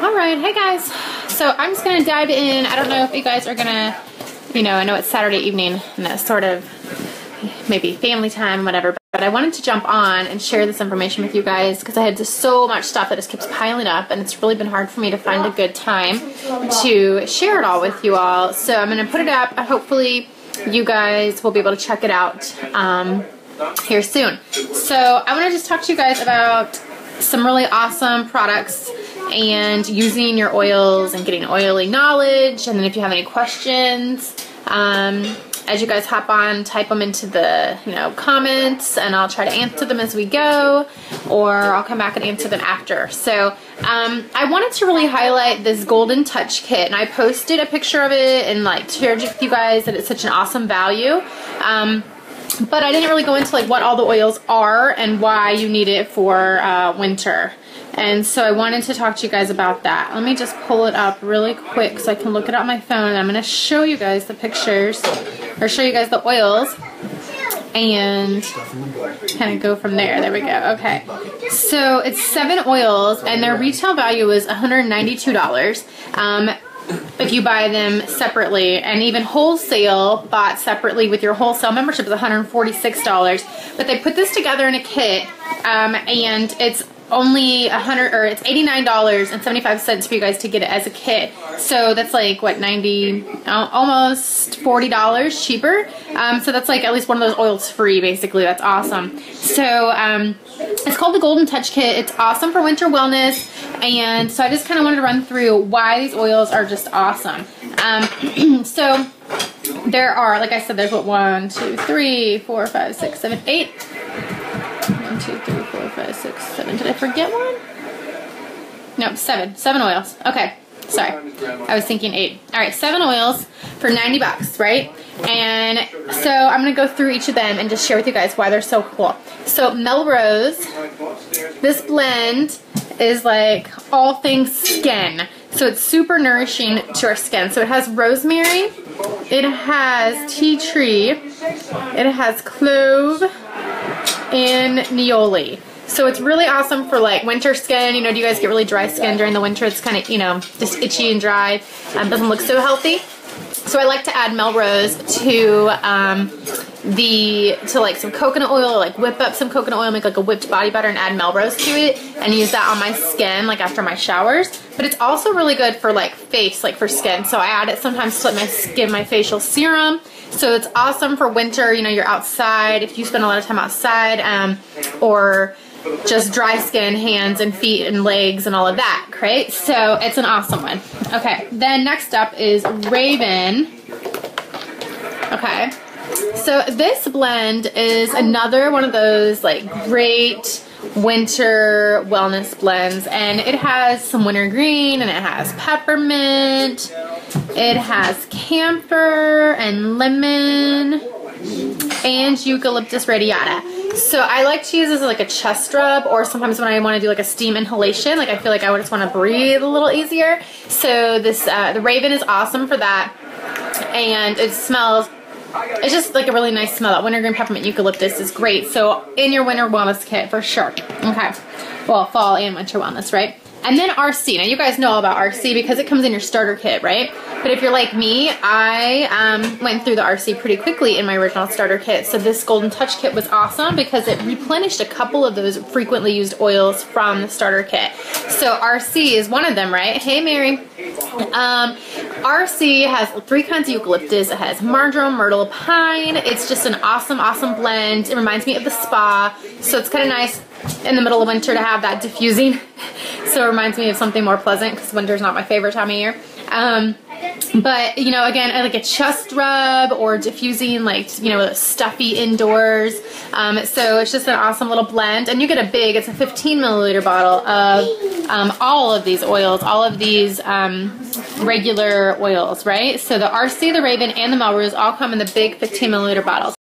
Alright, hey guys. So I'm just going to dive in. I don't know if you guys are going to, you know, I know it's Saturday evening and that's sort of maybe family time, whatever, but I wanted to jump on and share this information with you guys because I had just so much stuff that just keeps piling up and it's really been hard for me to find a good time to share it all with you all. So I'm going to put it up. Hopefully you guys will be able to check it out here soon. So I want to just talk to you guys about some really awesome products and using your oils and getting oily knowledge. And then if you have any questions, as you guys hop on, type them into the comments and I'll try to answer them as we go, or I'll come back and answer them after. So I wanted to really highlight this Golden Touch Kit, and I posted a picture of it and like shared with you guys that it's such an awesome value. But I didn't really go into like what all the oils are and why you need it for winter. And so I wanted to talk to you guys about that. Let me just pull it up really quick so I can look it up on my phone. And I'm going to show you guys the pictures, or show you guys the oils, and kind of go from there. There we go. Okay. So it's 7 oils, and their retail value is $192. If you buy them separately, and even wholesale bought separately with your wholesale membership is $146. But they put this together in a kit, and it's only it's $89.75 for you guys to get it as a kit. So that's like what, almost $40 cheaper. So that's like at least one of those oils free, basically. That's awesome. So it's called the Golden Touch Kit. It's awesome for winter wellness, and so I just kind of wanted to run through why these oils are just awesome. So there are, like I said, there's what, 1, 2, 3, 4, 5, 6, 7, 8. 1, 2, 3, 4, 5, 6, 7. Did I forget one? No, 7. 7 oils. Okay. Sorry. I was thinking 8. Alright, 7 oils for 90 bucks, right? And so I'm going to go through each of them and just share with you guys why they're so cool. So Melrose, this blend is like all things skin. So it's super nourishing to our skin. So it has rosemary, it has tea tree, it has clove, and Neoli. So it's really awesome for like winter skin. You know, do you guys get really dry skin during the winter? It's kind of, just itchy and dry. Doesn't look so healthy. So I like to add Melrose to like some coconut oil, or like whip up some coconut oil, make like a whipped body butter and add Melrose to it and use that on my skin like after my showers. But it's also really good for like face, like for skin. So I add it sometimes to like my facial serum. So it's awesome for winter. You know, you're outside, if you spend a lot of time outside, or just dry skin, hands and feet and legs and all of that, right? So it's an awesome one. Okay, then next up is Raven. Okay, so this blend is another one of those like great winter wellness blends, and it has some wintergreen, and it has peppermint, it has camphor and lemon, and eucalyptus radiata. So I like to use this as like a chest rub, or sometimes when I want to do like a steam inhalation, like I feel like I just want to breathe a little easier. So this the Raven is awesome for that, and it smells, it's just like a really nice smell. That wintergreen peppermint eucalyptus is great. So in your winter wellness kit for sure. Okay, well, fall and winter wellness, right? And then RC. Now you guys know all about RC because it comes in your starter kit, right? But if you're like me, I went through the RC pretty quickly in my original starter kit. So this Golden Touch Kit was awesome because it replenished a couple of those frequently used oils from the starter kit. So RC is one of them, right? Hey, Mary. RC has 3 kinds of eucalyptus. It has marjoram, myrtle, pine. It's just an awesome, awesome blend. It reminds me of the spa. So it's kind of nice in the middle of winter to have that diffusing. So it reminds me of something more pleasant because winter's not my favorite time of year. But, you know, again, like a chest rub or diffusing, like, stuffy indoors. So it's just an awesome little blend. And you get it's a 15 milliliter bottle of all of these oils, all of these regular oils, right? So the RC, the Raven, and the Melrose all come in the big 15 milliliter bottles.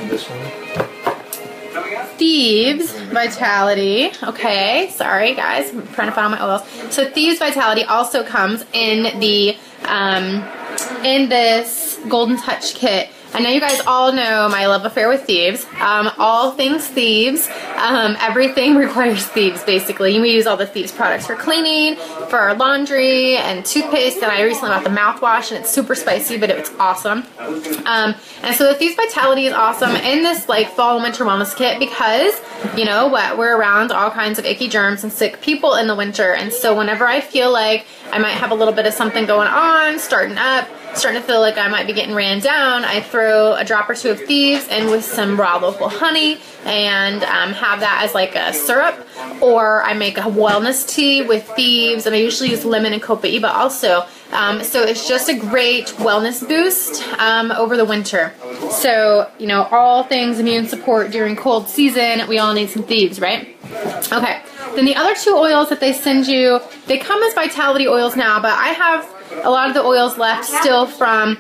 This one. Thieves Vitality. Okay, sorry guys, I'm trying to find all my oils. So Thieves Vitality also comes in the in this Golden Touch kit. I know you guys all know my love affair with thieves. All things thieves. Everything requires thieves, basically. We use all the thieves products for cleaning, for our laundry, and toothpaste. And I recently bought the mouthwash, and it's super spicy, but it's awesome. And so the Thieves Vitality is awesome in this like fall and winter wellness kit because, you know what, we're around all kinds of icky germs and sick people in the winter. And so whenever I feel like I might have a little bit of something going on, starting to feel like I might be getting ran down, I throw a drop or two of Thieves in with some raw local honey and have that as like a syrup, or I make a wellness tea with Thieves, and I usually use lemon and copaiba also. So it's just a great wellness boost over the winter. So, you know, all things immune support during cold season, we all need some Thieves, right? Okay, then the other two oils that they send you, they come as Vitality oils now, but I have a lot of the oils left still from,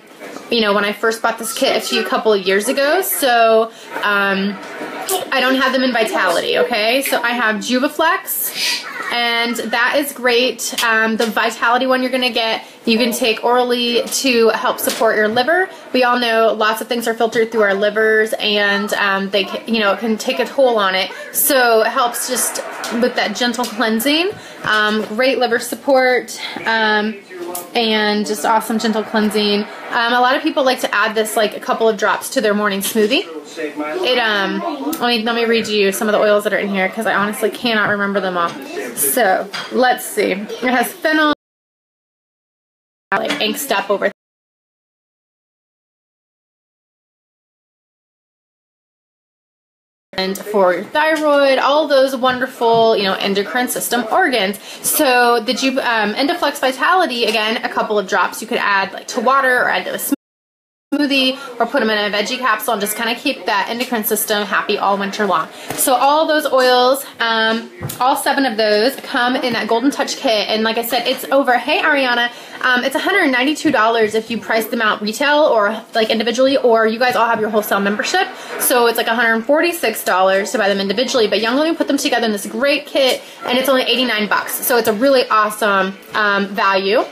you know, when I first bought this kit a couple of years ago. So I don't have them in Vitality, okay? So I have Juvaflex, and that is great. The Vitality one you're gonna get, you can take orally to help support your liver. We all know lots of things are filtered through our livers, and they, you know, it can take a toll on it. So it helps just with that gentle cleansing. Great liver support. And just awesome gentle cleansing. A lot of people like to add this like a couple of drops to their morning smoothie. Let me read you some of the oils that are in here because I honestly cannot remember them all. So let's see. It has fennel, like angst up over and for your thyroid, all those wonderful, you know, endocrine system organs. So the Endoflex Vitality, again, a couple of drops you could add like to water or add to a smoothie or put them in a veggie capsule and just kind of keep that endocrine system happy all winter long. So all those oils, all 7 of those come in that Golden Touch kit, and like I said, it's over, hey Ariana, it's $192 if you price them out retail or like individually, or you guys all have your wholesale membership. So it's like $146 to buy them individually, but Young Living put them together in this great kit, and it's only 89 bucks. So it's a really awesome value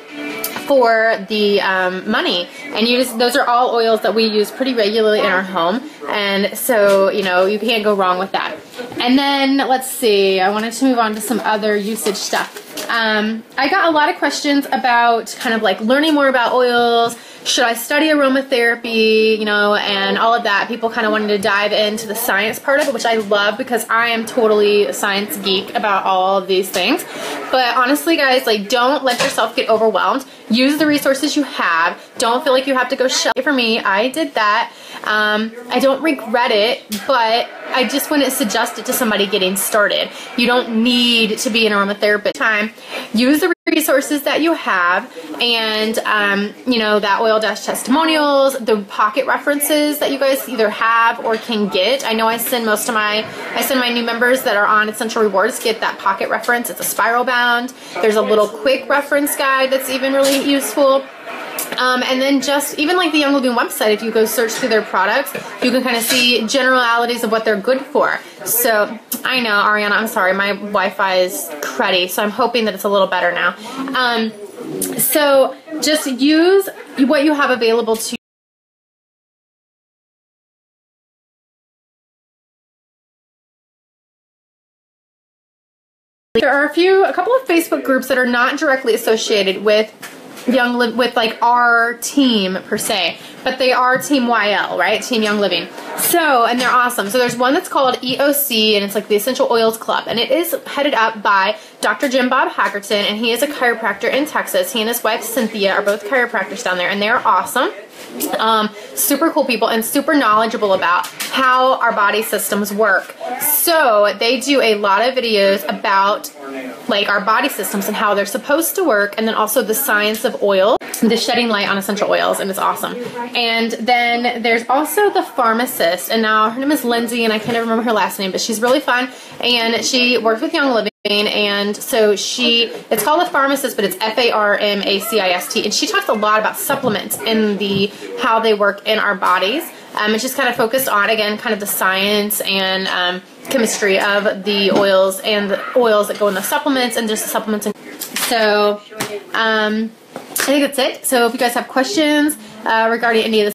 for the money. And those are all oils that we use pretty regularly in our home, and so, you know, you can't go wrong with that. And then let's see, I wanted to move on to some other usage stuff. I got a lot of questions about kind of like learning more about oils. Should I study aromatherapy, you know, and all of that. People kind of wanted to dive into the science part of it, which I love because I am totally a science geek about all of these things. But honestly, guys, like, don't let yourself get overwhelmed. Use the resources you have. Don't feel like you have to go shell. For me, I did that. I don't regret it, but I just wouldn't suggest it to somebody getting started. You don't need to be an aromatherapist. Use the resources that you have, and you know, that Oil Dash testimonials, the pocket references that you guys either have or can get. I know I send my new members that are on Essential Rewards get that pocket reference. It's a spiral bound. There's a little quick reference guide that's even really useful. And then just even like the Young Living website, if you go search through their products, you can kind of see generalities of what they're good for. So I know, Ariana, I'm sorry, my Wi-Fi is cruddy, so I'm hoping that it's a little better now. So just use what you have available to you. There are a couple of Facebook groups that are not directly associated with with like our team per se, but they are Team YL, right? Team Young Living. So, and they're awesome. So there's one that's called EOC, and it's like the Essential Oils Club, and it is headed up by Dr. Jim Bob Haggerton, and he is a chiropractor in Texas. He and his wife Cynthia are both chiropractors down there, and they're awesome. Super cool people and super knowledgeable about how our body systems work. So they do a lot of videos about like our body systems and how they're supposed to work, and then also the science of oil, the shedding light on essential oils, and it's awesome. And then there's also the pharmacist, and now her name is Lindsay, and I can't remember her last name, but she's really fun, and she works with Young Living. And so it's called a pharmacist, but it's Pharmacist, and she talks a lot about supplements and how they work in our bodies. And she's kind of focused on, again, kind of the science and chemistry of the oils and the oils that go in the supplements and just the supplements. So I think that's it. So if you guys have questions regarding any of this